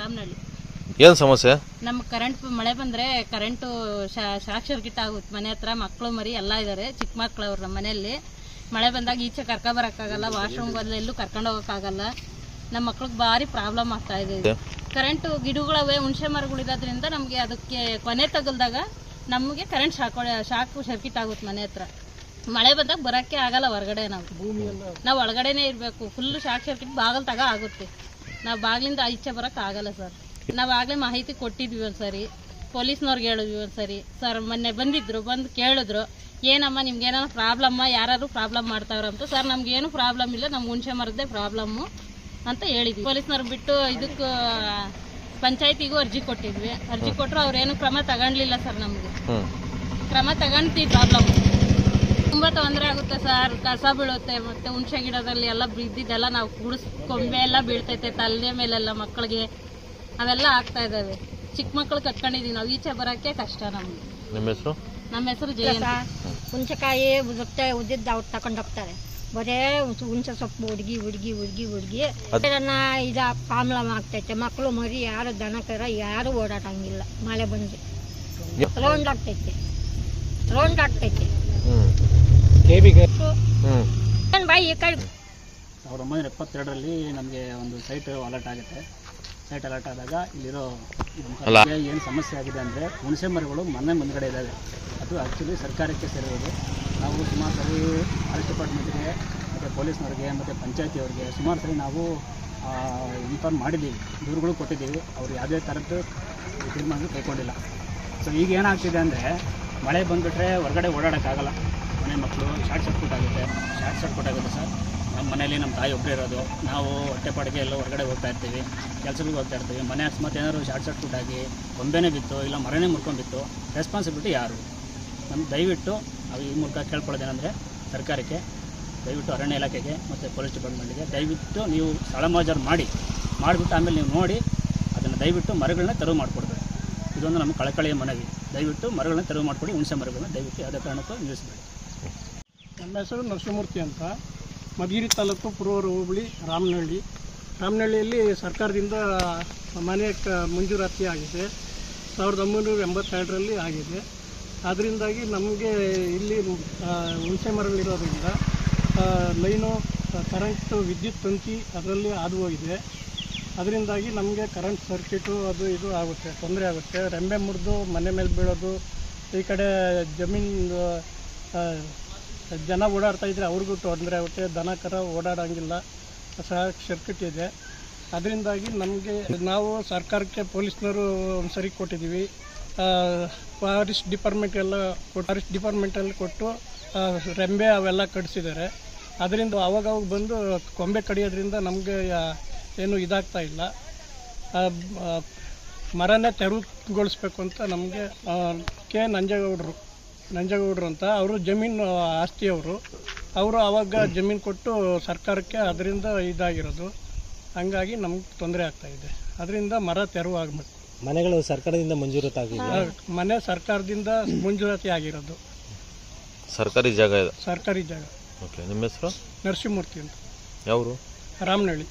ರಾಮನಹಳ್ಳಿ. ಏನು ಸಮಸ್ಯೆ? ನಮ್ಮ ಕರೆಂಟ್ ಮಳೆ ಬಂದರೆ ಕರೆಂಟು ಶಾರ್ಟ್ ಸರ್ಕ್ಯೂಟ್ ಆಗುತ್ತೆ. ಮನೆ ಹತ್ರ ಮಕ್ಕಳು ಮರಿ ಎಲ್ಲ ಇದ್ದಾರೆ, ಚಿಕ್ಕ ಮಕ್ಕಳು ಅವ್ರು ನಮ್ಮ ಮನೆಯಲ್ಲಿ. ಮಳೆ ಬಂದಾಗ ಈಚೆ ಕರ್ಕೊಬರೋಕ್ಕಾಗಲ್ಲ, ವಾಶ್ರೂಮ್ಗೆಲ್ಲ ಎಲ್ಲೂ ಕರ್ಕೊಂಡು ಹೋಗೋಕ್ಕಾಗಲ್ಲ. ನಮ್ಮ ಮಕ್ಳಿಗೆ ಭಾರಿ ಪ್ರಾಬ್ಲಮ್ ಆಗ್ತಾ ಇದೆ. ಕರೆಂಟು ಗಿಡಗಳವೆ, ಹುಣಸೆ ಮರಗಳಿರೋದ್ರಿಂದ ನಮಗೆ ಅದಕ್ಕೆ ಕೊನೆ ತಗಲ್ದಾಗ ನಮಗೆ ಕರೆಂಟ್ ಶಾಕು ಸರ್ಕ್ಯೂಟ್ ಆಗುತ್ತೆ ಮನೆ ಹತ್ರ. ಮಳೆ ಬಂದಾಗ ಬರೋಕ್ಕೆ ಆಗಲ್ಲ ಹೊರಗಡೆ, ನಾವು ಒಳಗಡೆನೇ ಇರಬೇಕು. ಫುಲ್ಲು ಶಾರ್ಟ್ ಸರ್ಕ್ಯೂಟ್ ಬಾಗಿಲು ತಗ ಆಗುತ್ತೆ. ನಾವು ಬಾಗಿಲಿಂದ ಈಚೆ ಬರೋಕ್ಕೆ ಆಗಲ್ಲ ಸರ್. ನಾವು ಆಗಲೇ ಮಾಹಿತಿ ಕೊಟ್ಟಿದ್ವಿ ಒಂದ್ಸರಿ, ಪೊಲೀಸ್ನವ್ರಿಗೆ ಹೇಳಿದ್ವಿ ಒಂದ್ಸರಿ. ಸರ್ ಮೊನ್ನೆ ಬಂದಿದ್ರು, ಬಂದು ಕೇಳಿದ್ರು, ಏನಮ್ಮ ನಿಮ್ಗೇನೋ ಪ್ರಾಬ್ಲಮ್ಮ, ಯಾರು ಪ್ರಾಬ್ಲಮ್ ಮಾಡ್ತಾವ್ರಂತ. ಸರ್ ನಮ್ಗೇನು ಪ್ರಾಬ್ಲಮ್ ಇಲ್ಲ, ನಮ್ಗೆ ಹುಣಸೆ ಮರದ್ದೇ ಪ್ರಾಬ್ಲಮ್ಮು ಅಂತ ಹೇಳಿದ್ವಿ. ಪೊಲೀಸ್ನವ್ರು ಬಿಟ್ಟು ಇದಕ್ಕೆ ಪಂಚಾಯತಿಗೂ ಅರ್ಜಿ ಕೊಟ್ಟಿದ್ವಿ. ಅರ್ಜಿ ಕೊಟ್ಟರು ಅವ್ರೇನು ಕ್ರಮ ತಗೊಂಡ್ಲಿಲ್ಲ ಸರ್. ನಮಗೆ ಕ್ರಮ ತಗೊಂಡ್ತೀವಿ. ಪ್ರಾಬ್ಲಮ್ ತುಂಬ ತೊಂದರೆ ಆಗುತ್ತೆ ಸರ್. ಕಸ ಬೀಳುತ್ತೆ, ಮತ್ತೆ ಹುಣಸೆ ಗಿಡದಲ್ಲಿ ಎಲ್ಲ ಬಿದ್ದಿದ್ದೆಲ್ಲ ನಾವು ಕೊಂಬೆ ಎಲ್ಲ ಬೀಳ್ತೈತೆ ತಲೆ ಮೇಲೆಲ್ಲ, ಮಕ್ಕಳಿಗೆ ಅವೆಲ್ಲ ಆಗ್ತಾ ಇದಾವೆ. ಚಿಕ್ಕ ಮಕ್ಕಳು ಕಟ್ಕೊಂಡಿದೀವಿ ನಾವು, ಈಚೆ ಬರೋಕ್ಕೆ ಕಷ್ಟ ನಮ್ಗೆ. ನಮ್ಮ ಹೆಸರು ಜಯಂತಿ. ಹುಣಸೆಕಾಯಿ ಉದ್ದಿದ್ದು ಅವ್ರು ತಗೊಂಡು ಹೋಗ್ತಾರೆ. ಬರೇ ಹುಣಸೆ ಸೊಪ್ಪು ಹುಡುಗಿ ಇದ ಪ್ರಾಬ್ಲಮ್ ಆಗ್ತೈತೆ. ಮಕ್ಕಳು ಮರಿ ಯಾರು ದನ ಕರ ಯಾರು ಓಡಾಡಂಗಿಲ್ಲ. ಮಳೆ ಬಂದು ರೌಂಡ್ ಆಗ್ತೈತೆ. ಬಾಯಿ ಈ ಕಡೆ 1972ರಲ್ಲಿ ನಮಗೆ ಒಂದು ಸೈಟ್ ಅಲರ್ಟ್ ಆಗುತ್ತೆ. ಸೈಟ್ ಅಲರ್ಟ್ ಆದಾಗ ಇಲ್ಲಿರೋ ಏನು ಸಮಸ್ಯೆ ಆಗಿದೆ ಅಂದರೆ, ಹುಣಸೆ ಮರಗಳು ಮನೆ ಮುಂದ್ಗಡೆ ಇದ್ದಾವೆ. ಅದು ಆ್ಯಕ್ಚುಲಿ ಸರ್ಕಾರಕ್ಕೆ ಸೇರಿರೋದು. ನಾವು ಸುಮಾರು ಸರಿ ಫಾರೆಸ್ಟ್ ಡಿಪಾರ್ಟ್ಮೆಂಟ್ಗೆ ಮತ್ತು ಪೊಲೀಸ್ನವ್ರಿಗೆ ಮತ್ತು ಪಂಚಾಯತಿಯವ್ರಿಗೆ ಸುಮಾರು ಸರಿ ನಾವು ಇನ್ಫಾರ್ಮ್ ಮಾಡಿದ್ದೀವಿ, ದೂರುಗಳು ಕೊಟ್ಟಿದ್ದೀವಿ. ಅವರು ಯಾವುದೇ ಥರದ್ದು ತೀರ್ಮಾನ ಕೈಗೊಂಡಿಲ್ಲ. ಸೊ ಈಗ ಏನಾಗ್ತಿದೆ ಅಂದರೆ, ಮಳೆ ಬಂದುಬಿಟ್ರೆ ಹೊರಗಡೆ ಓಡಾಡೋಕ್ಕಾಗಲ್ಲ. ಮನೆ ಮಕ್ಕಳು ಶಾರ್ಟ್ ಸರ್ಕ್ಯೂಟ್ ಆಗುತ್ತೆ ಸರ್. ನಮ್ಮ ಮನೆಯಲ್ಲಿ ನಮ್ಮ ತಾಯಿ ಒಬ್ಬರೇ ಇರೋದು. ನಾವು ಹೊಟ್ಟೆಪಾಡಿಗೆ ಎಲ್ಲ ಹೊರಗಡೆ ಹೋಗ್ತಾ ಇರ್ತೀವಿ, ಕೆಲಸಗಳಿಗೆ ಹೋಗ್ತಾ ಇರ್ತೀವಿ. ಮನೆ ಅಕಸ್ಮಾತ್ ಏನಾದ್ರು ಶಾರ್ಟ್ ಸರ್ಕ್ಯೂಟ್ ಆಗಿ ಕೊಂಬೆನೇ ಬಿತ್ತು, ಇಲ್ಲ ಮರನೇ ಮುರ್ಕೊಂಡ್ಬಿತ್ತು, ರೆಸ್ಪಾನ್ಸಿಬಿಲಿಟಿ ಯಾರು? ನಮ್ಗೆ ದಯವಿಟ್ಟು ಈ ಮೂಲಕ ಕೇಳ್ಕೊಳ್ಳೋದೇನೆಂದರೆ, ಸರ್ಕಾರಕ್ಕೆ ದಯವಿಟ್ಟು ಅರಣ್ಯ ಇಲಾಖೆಗೆ ಮತ್ತು ಪೊಲೀಸ್ ಡಿಪಾರ್ಟ್ಮೆಂಟ್ಗೆ ದಯವಿಟ್ಟು ನೀವು ಸ್ಥಳ ಮೋಜಾರು ಮಾಡಿಬಿಟ್ಟು ಆಮೇಲೆ ನೀವು ನೋಡಿ ಅದನ್ನು ದಯವಿಟ್ಟು ಮರಗಳನ್ನ ತೆರವು ಮಾಡಿಕೊಡ್ಬೇಕು. ಇದೊಂದು ನಮ್ಮ ಕಳಕಳಿಯ ಮನವಿ. ದಯವಿಟ್ಟು ಮರಗಳನ್ನ ತೆರವು ಮಾಡಿಕೊಡಿ. ಹುಣಸೆ ಮರಗಳನ್ನ ದಯವಿಟ್ಟು ಯಾವುದೇ ಕಾರಣಕ್ಕೂ ನಿಲ್ಲಿಸಬೇಡಿ. ನಮ್ಮ ಹೆಸರು ನರಸಿಂಹಮೂರ್ತಿ ಅಂತ, ಮಧುಗಿರಿ ತಾಲೂಕು ಪುರೂರು ಹೋಬಳಿ ರಾಮನಹಳ್ಳಿಯಲ್ಲಿ ಸರ್ಕಾರದಿಂದ ಮನೆ ಮಂಜೂರಾತಿ ಆಗಿದೆ. 1982ರಲ್ಲಿ ಆಗಿದೆ. ಅದರಿಂದಾಗಿ ನಮಗೆ ಇಲ್ಲಿ ಹುಣಸೆ ಮರಗಳಿರೋದ್ರಿಂದ ಲೈನು ಕರೆಂಟ್ ವಿದ್ಯುತ್ ತಂತಿ ಅದರಲ್ಲಿ ಹಾದು ಹೋಗಿದೆ. ಅದರಿಂದಾಗಿ ನಮಗೆ ಕರೆಂಟ್ ಸರ್ಕ್ಯೂಟು ಅದು ಇದು ಆಗುತ್ತೆ, ತೊಂದರೆ ಆಗುತ್ತೆ. ರೆಂಬೆ ಮುರಿದು ಮನೆ ಮೇಲೆ ಬೀಳೋದು, ಈ ಕಡೆ ಜಮೀನು ಜನ ಓಡಾಡ್ತಾಯಿದ್ರೆ ಅವ್ರಿಗೂ ತೊಂದರೆ ಆಗುತ್ತೆ. ದನ ಕರ ಓಡಾಡೋಂಗಿಲ್ಲ, ಸರ್ಕ್ಯೂಟ್ ಇದೆ. ಅದರಿಂದಾಗಿ ನಮಗೆ ನಾವು ಸರ್ಕಾರಕ್ಕೆ ಪೊಲೀಸ್ನವರು ಒಂದು ಸರಿ ಕೊಟ್ಟಿದ್ದೀವಿ. ಫಾರೆಸ್ಟ್ ಡಿಪಾರ್ಟ್ಮೆಂಟಲ್ಲಿ ಕೊಟ್ಟು ರೆಂಬೆ ಅವೆಲ್ಲ ಕಡಿಸಿದ್ದಾರೆ. ಅದರಿಂದ ಅವಾಗ ಬಂದು ಕೊಂಬೆ ಕಡಿಯೋದ್ರಿಂದ ನಮಗೆ ಏನು ಇದಾಗ್ತಾ ಇಲ್ಲ. ಮರನೇ ತೆರವುಗೊಳಿಸ್ಬೇಕು ಅಂತ ನಮಗೆ ಕೆ ನಂಜೇಗೌಡರು ಅಂತ ಅವರು ಜಮೀನು ಆಸ್ತಿಯವರು. ಅವರು ಆವಾಗ ಜಮೀನು ಕೊಟ್ಟು ಸರ್ಕಾರಕ್ಕೆ ಅದರಿಂದ ಇದಾಗಿರೋದು. ಹಂಗಾಗಿ ನಮ್ಗೆ ತೊಂದರೆ ಆಗ್ತಾಯಿದೆ. ಅದರಿಂದ ಮರ ತೆರವು ಆಗಬೇಕು. ಮನೆಗಳು ಸರ್ಕಾರದಿಂದ ಮಂಜೂರಾತಿ ಆಗಿದೆ. ಮನೆ ಸರ್ಕಾರದಿಂದ ಮಂಜೂರಾತಿ ಆಗಿರೋದು. ಸರ್ಕಾರಿ ಜಾಗ ಇದೆ. ಸರ್ಕಾರಿ ಜಾಗ. ಓಕೆ, ನಿಮ್ಮ ಹೆಸರು? ನರಸಿಂಹಮೂರ್ತಿ ಅಂತ. ಯಾವರು? ರಾಮನಹಳ್ಳಿ.